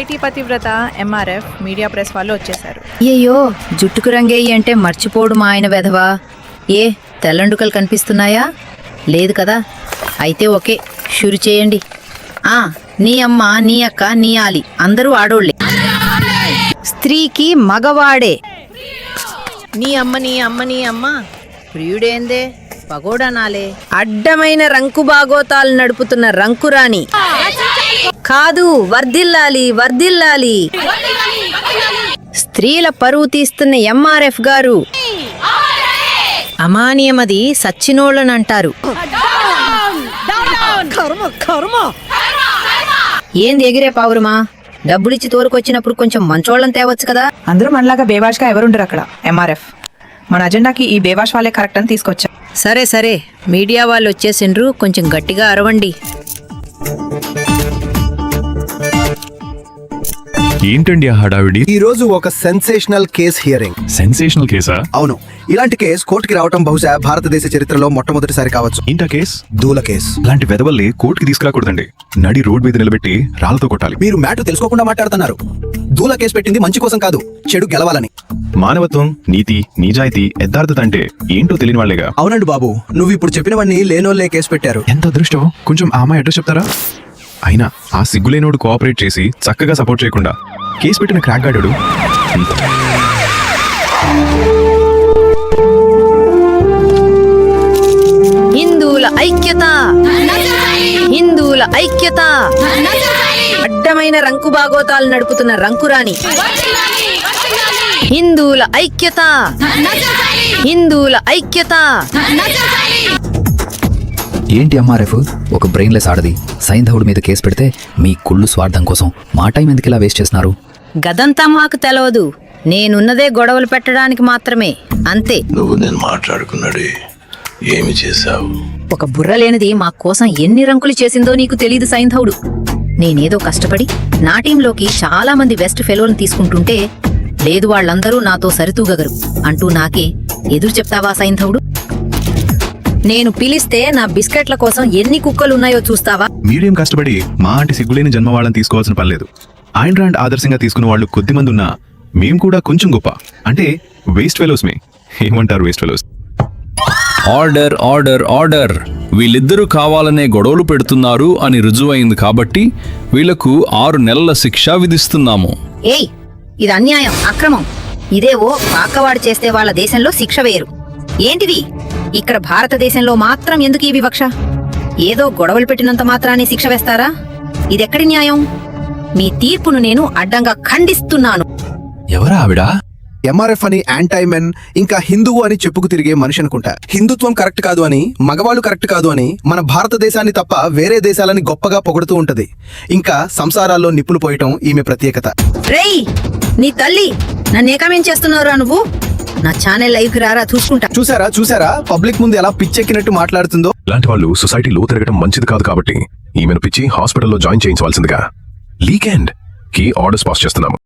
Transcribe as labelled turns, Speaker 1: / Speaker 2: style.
Speaker 1: Nightie పతివ్రత MRF media press వాళ్ళు వచ్చేసారు.
Speaker 2: అయ్యో జుట్టుకు రంగేయి అంటే మర్చిపోడు మా ఆయన వెధవా. ఏ తెల్లండుకలు కనిపిస్తున్నాయా? లేదు కదా, అయితే ఓకే, షురు చేయండి. నీ అమ్మ, నీ అక్క, నీ ఆలి అందరూ ఆడోళ్లే. స్త్రీకి మగవాడే. నీ అమ్మ, నీ అమ్మ, నీ అమ్మ ప్రియుడేందే పగోడానాలే. అడ్డమైన రంకు బాగోతాలు నడుపుతున్న రంకురాణి కాదు, వర్ధిల్లాలి వర్ధిల్లాలి. స్త్రీల పరువు తీస్తున్న ఎంఆర్ఎఫ్ గారు. అమానియమది సచ్చినోళ్ళనంటారు. ఏంది ఎగిరే పావురమా? డబ్బులిచ్చి తోరుకొచ్చినప్పుడు కొంచెం మంచోళ్ళని తేవచ్చు కదా.
Speaker 1: అందరూ మనలాగా బేవాష్గా ఎవరుండరు అక్కడ. ఎంఆర్ఎఫ్ మన అజెండాకి ఈ బేవాష్ వాళ్ళే కరెక్ట్ అని తీసుకొచ్చా.
Speaker 2: సరే సరే, మీడియా వాళ్ళు వచ్చేసిండ్రు, కొంచెం గట్టిగా అరవండి.
Speaker 3: ఏంటండి ఆ హడావిడి?
Speaker 4: ఈ రోజు ఒక సెన్సేషనల్ కేస్ హియరింగ్.
Speaker 3: సెన్సేషనల్ కేసా?
Speaker 4: అవును, ఇలాంటి కేసు కోర్టుకి రావటం బహుశా భారతదేశ చరిత్రలో మొట్టమొదటిసారి కావచ్చు.
Speaker 3: ఏంటా కేస్?
Speaker 4: దూల కేసు.
Speaker 3: అలాంటి వెదవల్ని కోర్టుకి తీసుకురాకూడదండి. నడి రోడ్ మీద నిలబెట్టి రాళ్లతో కొట్టాలి.
Speaker 4: మీరు మ్యాటర్ తెలుసుకోకుండా మాట్లాడుతున్నారు. దూల కేసు పెట్టింది మంచి కోసం కాదు, చెడు గెలవాలని.
Speaker 3: మానవత్వం, నీతి, నిజాయితీ, యథార్థత అంటే ఏంటో తెలియని వాళ్లేగా.
Speaker 4: అవునండి బాబు, నువ్వు ఇప్పుడు చెప్పినవన్నీ లేనోళ్లే కేసు పెట్టారు.
Speaker 3: ఎంత అదృష్టం. కొంచెం ఆ అమ్మాయి అడ్రస్ చెప్తారా? అయినా ఆ సిగ్గులేనోడు కోఆపరేట్ చేసి చక్కగా సపోర్ట్ చేయకుండా కేసు పెట్టిన క్రాక్ గాడు.
Speaker 2: హిందువుల ఐక్యత, హిందువుల ఐక్యత. అడ్డమైన రంకు బాగోతాలు నడుపుతున్న రంకురాణి. హిందువుల ఐక్యత, హిందువుల ఐక్యత.
Speaker 5: ఏంటి ఎంఆర్ఎఫ్ ఒక బ్రెయిన్లెస్ ఆడది సైంధవుడి మీద కేసు పెడితే మీ కుళ్ళు స్వార్థం కోసం మా టైం ఎందుకు ఇలా వేస్ట్ చేస్తున్నారు?
Speaker 2: గదంతా మాకు తెలవదు, నేనున్నదే గొడవలు పెట్టడానికి మాత్రమే, అంతే.
Speaker 6: నువ్వు నేను మాట్లాడుకున్నాడు ఏమి చేశావు?
Speaker 2: ఒక బుర్ర లేనిది మా కోసం ఎన్ని రంకులు చేసిందో నీకు తెలీదు సైంధవుడు. నేనేదో కష్టపడి నా టీంలోకి చాలా మంది వెస్ట్ ఫెలోలను తీసుకుంటుంటే లేదు వాళ్ళందరూ నాతో సరితూగగరు అంటూ నాకే ఎదురు చెప్తావా సైంధవుడు? నేను పిలిస్తే నా బిస్కెట్ల కోసం ఎన్ని కుక్కలున్నాయో చూస్తావా?
Speaker 3: మీరేం కష్టపడి మా ఆంటి సిగ్గులేని జన్మ వాళ్ళని తీసుకోవాల్సిన పనిలేదు. ఆయన బ్రాండ్ ఆదర్శంగా తీసుకున్న వాళ్ళు కొద్ది మంది ఉన్నా మేం కూడా కొంచెం గొప్ప. అంటే వేస్ట్ ఫెలోస్ మే. ఏమంటారు waste fellows?
Speaker 7: Order order order. వీళ్ళిద్దరూ కావాలనే గొడవలు పెడుతున్నారు అని రుజువైంది కాబట్టి వీళ్లకు 6 నెలల శిక్ష విధిస్తున్నాము.
Speaker 2: ఏయ్, ఇది అన్యాయం, అక్రమం. ఇదేవో పాకవాడు చేస్తే వాళ్ళ దేశంలో శిక్ష వేరు. ఏంటిది ఇక్కడ భారతదేశంలో మాత్రం ఎందుకు ఈ వివక్ష? ఏదో గొడవలు పెట్టినంత మాత్రాన్ని శిక్ష వేస్తారా? ఇదెక్కడి న్యాయం? మీ తీర్పును నేను అడ్డంగా ఖండిస్తున్నాను.
Speaker 5: ఎవరా ఆవిడ?
Speaker 4: ఎంఆర్ఎఫ్ అని యాంటై మెన్, ఇంకా హిందువు అని చెప్పుకు తిరిగే మనిషి అనుకుంటా. హిందుత్వం కరెక్ట్ కాదు అని, మగవాళ్ళు కరెక్ట్ కాదు అని మన భారతదేశాన్ని తప్ప వేరే దేశాలని గొప్పగా పొగుడుతూ ఉంటది. ఇంకా సంసారాల్లో నిప్పులు పోయటం ఈమె ప్రత్యేకత.
Speaker 2: రేయ్, నీ తల్లి నన్నేకమేం చేస్తున్నావురా నువ్వు? నా ఛానల్ లైవ్ కి రారా, చూసుకుంటా.
Speaker 4: చూసారా పబ్లిక్ ముందు ఎలా పిచ్చెక్కినట్టు మాట్లాడుతుందో.
Speaker 3: ఇలాంటి వాళ్ళు సొసైటీలో తిరగడం మంచిది కాదు కాబట్టి ఈమెను పిచ్చి హాస్పిటల్లో జాయిన్ చేయించవలసిందిగా లీకెండ్ కి ఆర్డర్స్ పాస్ చేస్తున్నాము.